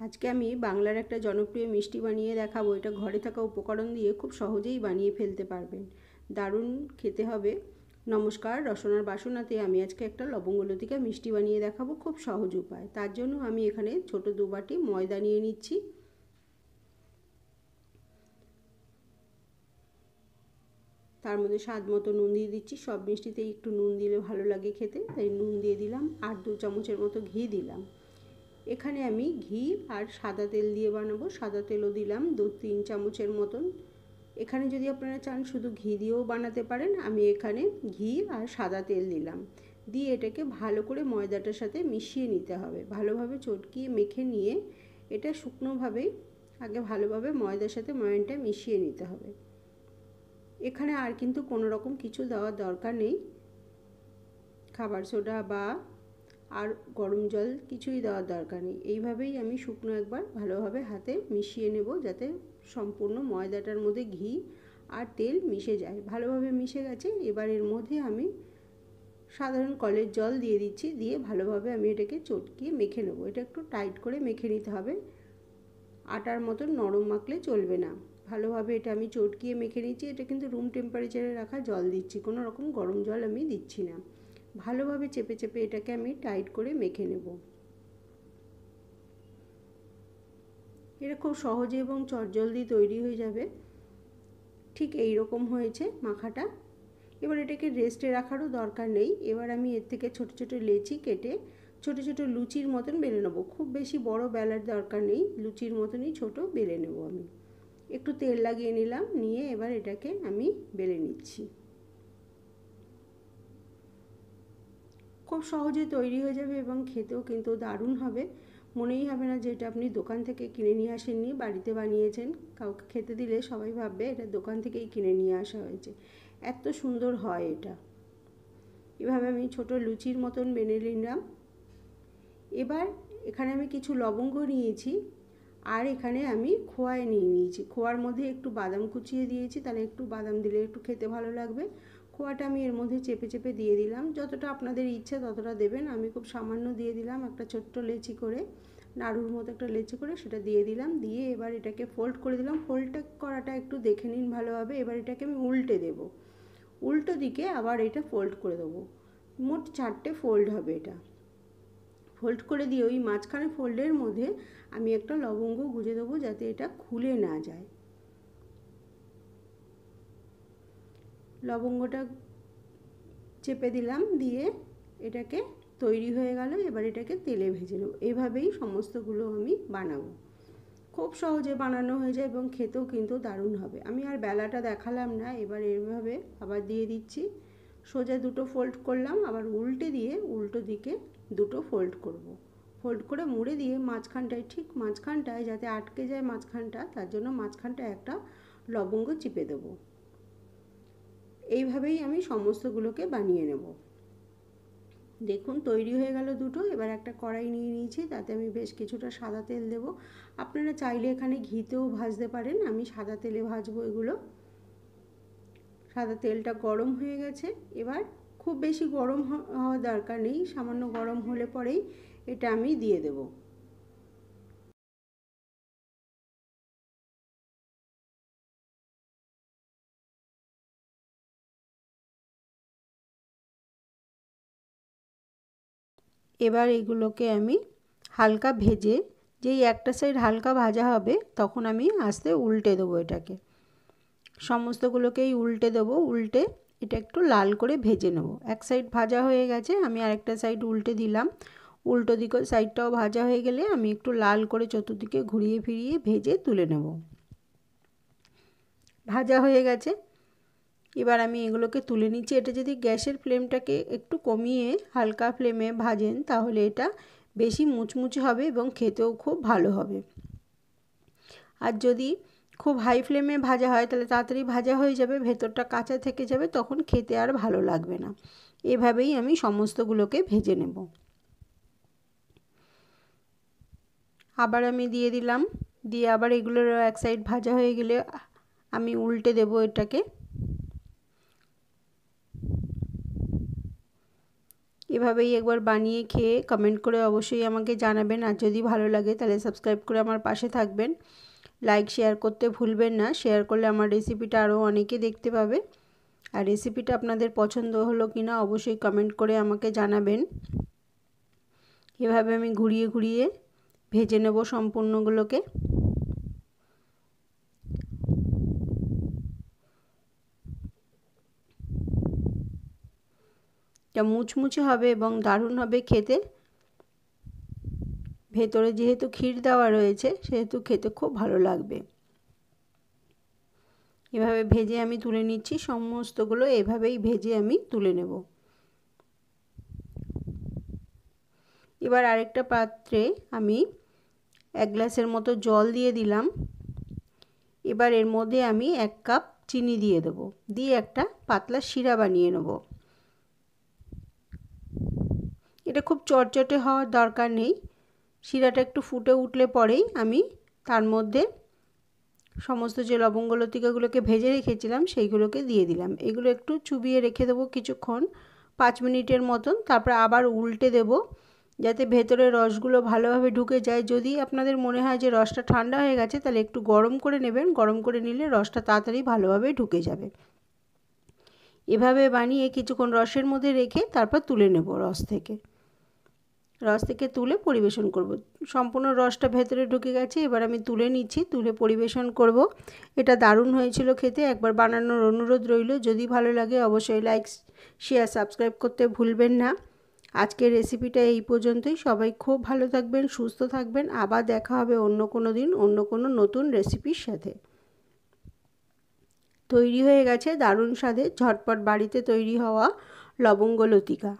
আজকে আমি বাংলার একটা জনপ্রিয় মিষ্টি বানিয়ে দেখাবো। এটা ঘরে থাকা উপকরণ দিয়ে খুব সহজেই বানিয়ে ফেলতে পারবেন। দারুণ খেতে হবে। নমস্কার, রসনার বাসনাতে আমি আজকে একটা লবঙ্গলতিকা মিষ্টি বানিয়ে দেখাবো, খুব সহজ উপায়। তার জন্য আমি এখানে ছোট 2 বাটি ময়দা নিয়ে নিচ্ছি। তার মধ্যে স্বাদ মতো নুন দিয়ে দিচ্ছি। সব মিষ্টিতেই একটু নুন দিলে ভালো লাগে খেতে, তাই নুন দিয়ে দিলাম। আর 2 চামচের মতো ঘি দিলাম। এখানে আমি ঘি আর সাদা তেল দিয়ে বানাবো। সাদা তেলও দিলাম 2-3 চামচের মতন। এখানে যদি আপনারা চান শুধু ঘি দিয়েও বানাতে পারেন। আমি এখানে ঘি আর সাদা তেল দিলাম। দিয়ে এটাকে ভালো করে ময়দাটার সাথে মিশিয়ে নিতে হবে। ভালোভাবে চটকিয়ে মেখে নিয়ে এটা শুকনোভাবেই আগে ভালোভাবে ময়দার সাথে ময়ানটা মিশিয়ে নিতে হবে। এখানে আর কিন্তু কোনো রকম কিছু দেওয়ার দরকার নেই। খাবার সোডা বা আর গরম জল কিছুই দেওয়ার দরকার নেই। এইভাবেই আমি শুকনো একবার ভালোভাবে হাতে মিশিয়ে নেব, যাতে সম্পূর্ণ ময়দাটার মধ্যে ঘি আর তেল মিশে যায়। ভালোভাবে মিশে গেছে। এবার এর মধ্যে আমি সাধারণ কলের জল দিয়ে দিচ্ছি। দিয়ে ভালোভাবে আমি এটাকে চটকিয়ে মেখে নেব। এটা একটু টাইট করে মেখে নিতে হবে। আটার মতন নরম মাখলে চলবে না। ভালোভাবে এটা আমি চটকিয়ে মেখে নিচ্ছি। এটা কিন্তু রুম টেম্পারেচারে রাখা জল দিচ্ছি, কোনো রকম গরম জল আমি দিচ্ছি না। ভালোভাবে চেপে চেপে এটাকে আমি টাইট করে মেখে নেব। এটা খুব সহজে এবং চটজলদি তৈরি হয়ে যাবে। ঠিক এই রকম হয়েছে মাখাটা। এবার এটাকে রেস্টে রাখারও দরকার নেই। এবার আমি এর থেকে ছোট ছোট লেচি কেটে ছোট ছোট লুচির মতন বেলে নেব। খুব বেশি বড় বেলার দরকার নেই, লুচির মতনই ছোট বেলে নেব আমি। একটু তেল লাগিয়ে নিলাম, নিয়ে এবার এটাকে আমি বেলে নিচ্ছি। খুব সহজে তৈরি হয়ে যাবে এবং খেতেও কিন্তু দারুণ হবে। মনেই হবে না যে এটা আপনি দোকান থেকে কিনে নিয়ে আসেননি, বাড়িতে বানিয়েছেন। কাউকে খেতে দিলে সবাই ভাববে এটা দোকান থেকেই কিনে নিয়ে আসা হয়েছে। এত সুন্দর হয় এটা। এভাবে আমি ছোট লুচির মতন বেলে নিলাম। এবার এখানে আমি কিছু লবঙ্গ নিয়েছি, আর এখানে আমি খোয়া নিয়েছি। খোয়ার মধ্যে একটু বাদাম কুচিয়ে দিয়েছি, তাহলে একটু বাদাম দিলে একটু খেতে ভালো লাগবে। খোয়াটা আমি এর মধ্যে চেপে চেপে দিয়ে দিলাম। যতটা আপনাদের ইচ্ছে ততটা দেবেন। আমি খুব সামান্য দিয়ে দিলাম, একটা ছোট্ট লেচি করে, নাড়ুর মতো একটা লেচি করে সেটা দিয়ে দিলাম। দিয়ে এবার এটাকে ফোল্ড করে দিলাম। ফোল্ডটা করাটা একটু দেখে নিন ভালোভাবে। এবার এটাকে আমি উল্টে দেব। উল্টো দিকে আবার এটা ফোল্ড করে দেবো। মোট 4টে ফোল্ড হবে এটা। ফোল্ড করে দিয়ে ওই মাঝখানে ফোল্ডের মধ্যে আমি একটা লবঙ্গ গুঁজে দেবো, যাতে এটা খুলে না যায়। লবঙ্গটা চেপে দিলাম, দিয়ে এটাকে তৈরি হয়ে গেল। এবার এটাকে তেলে ভেজে নেব। এইভাবেই সমস্তগুলো আমি বানাবো। খুব সহজে বানানো হয়ে যায় এবং খেতেও কিন্তু দারুণ হবে। আমি আর বেলাটা দেখালাম না। এবার এইভাবে আবার দিয়ে দিচ্ছি। সোজা 2টো ফোল্ড করলাম, আবার উল্টে দিয়ে উল্টো দিকে 2টো ফোল্ড করব। ফোল্ড করে মুড়ে দিয়ে মাঝখানটায়, ঠিক মাঝখানটায় যাতে আটকে যায় মাঝখানটা, তার জন্য মাঝখানটায় একটা লবঙ্গ চিপে দেবো। এইভাবেই আমি সমস্তগুলোকে বানিয়ে নেব। দেখুন তৈরি হয়ে গেল 2টো। এবার একটা কড়াই নিয়ে নিয়েছি, তাতে আমি বেশ কিছুটা সাদা তেল দেব। আপনারা চাইলে এখানে ঘিতেও ভাজতে পারেন, আমি সাদা তেলে ভাজবো এগুলো। সাদা তেলটা গরম হয়ে গেছে। এবার খুব বেশি গরম হওয়ার দরকার নেই, সামান্য গরম হলে পরেই এটা আমি দিয়ে দেব। এবার এগুলোকে আমি হালকা ভেজে, যেই একটা সাইড হালকা ভাজা হবে তখন আমি আস্তে উল্টে দেবো এটাকে। সমস্তগুলোকেই উল্টে দেবো। উল্টে এটা একটু লাল করে ভেজে নেব। এক সাইড ভাজা হয়ে গেছে, আমি আরেকটা সাইড উল্টে দিলাম। উল্টো দিকে সাইডটাও ভাজা হয়ে গেলে আমি একটু লাল করে চতুর্দিকে ঘুরিয়ে ফিরিয়ে ভেজে তুলে নেব। ভাজা হয়ে গেছে। এবার আমি এগুলোকে তুলে নিচ্ছি। এটা যদি গ্যাসের ফ্লেমটাকে একটু কমিয়ে হালকা ফ্লেমে ভাজেন, তাহলে এটা বেশি মুচমুচে হবে এবং খেতেও খুব ভালো হবে। আর যদি খুব হাই ফ্লেমে ভাজা হয় তাহলে তাড়াতাড়ি ভাজা হয়ে যাবে, ভেতরটা কাঁচা থেকে যাবে, তখন খেতে আর ভালো লাগবে না। এভাবেই আমি সমস্তগুলোকে ভেজে নেব। আবার আমি দিয়ে দিলাম। দিয়ে আবার এগুলোর এক সাইড ভাজা হয়ে গেলে আমি উল্টে দেব এটাকে। এভাবেই একবার বানিয়ে খেয়ে কমেন্ট করে অবশ্যই আমাকে জানাবেন। আর যদি ভালো লাগে তাহলে সাবস্ক্রাইব করে আমার পাশে থাকবেন। লাইক শেয়ার করতে ভুলবেন না, শেয়ার করলে আমার রেসিপিটা আরও অনেকে দেখতে পাবে। আর রেসিপিটা আপনাদের পছন্দ হলো কি না অবশ্যই কমেন্ট করে আমাকে জানাবেন। এভাবে আমি ঘুরিয়ে ঘুরিয়ে ভেজে নেব সম্পূর্ণগুলোকে। এটা মুচমুচে হবে এবং দারুণ হবে খেতে। ভেতরে যেহেতু ক্ষীর দেওয়া রয়েছে সেহেতু খেতে খুব ভালো লাগবে। এভাবে ভেজে আমি তুলে নিচ্ছি, সমস্তগুলো এভাবেই ভেজে আমি তুলে নেব। এবার আরেকটা পাত্রে আমি 1 গ্লাসের মতো জল দিয়ে দিলাম। এবার এর মধ্যে আমি 1 কাপ চিনি দিয়ে দেব, দিয়ে একটা পাতলা শিরা বানিয়ে নেব। এটা খুব চটচটে হওয়ার দরকার নেই, শিরাটা একটু ফুটে উঠলে পরেই আমি তার মধ্যে সমস্ত যে লবঙ্গ লতিকাগুলোকে ভেজে রেখেছিলাম সেইগুলোকে দিয়ে দিলাম। এগুলো একটু চুবিয়ে রেখে দেবো কিছুক্ষণ, 5 মিনিটের মতন। তারপর আবার উল্টে দেব যাতে ভেতরে রসগুলো ভালোভাবে ঢুকে যায়। যদি আপনাদের মনে হয় যে রসটা ঠান্ডা হয়ে গেছে তাহলে একটু গরম করে নেবেন, গরম করে নিলে রসটা তাড়াতাড়ি ভালোভাবে ঢুকে যাবে। এভাবে বানিয়ে কিছুক্ষণ রসের মধ্যে রেখে তারপর তুলে নেব রস থেকে তুলে পরিবেশন করব। সম্পূর্ণ রসটা ভেতরে ঢুকে গেছে, এবার আমি তুলে নিচ্ছি, তুলে পরিবেশন করব। এটা দারুণ হয়েছিল খেতে, একবার বানানোর অনুরোধ রইল। যদি ভালো লাগে অবশ্যই লাইক শেয়ার সাবস্ক্রাইব করতে ভুলবেন না। আজকের রেসিপিটা এই পর্যন্তই। সবাই খুব ভালো থাকবেন, সুস্থ থাকবেন। আবার দেখা হবে অন্য কোনো দিন অন্য কোনো নতুন রেসিপির সাথে। তৈরি হয়ে গেছে দারুণ স্বাদের ঝটপট বাড়িতে তৈরি হওয়া লবঙ্গ লতিকা।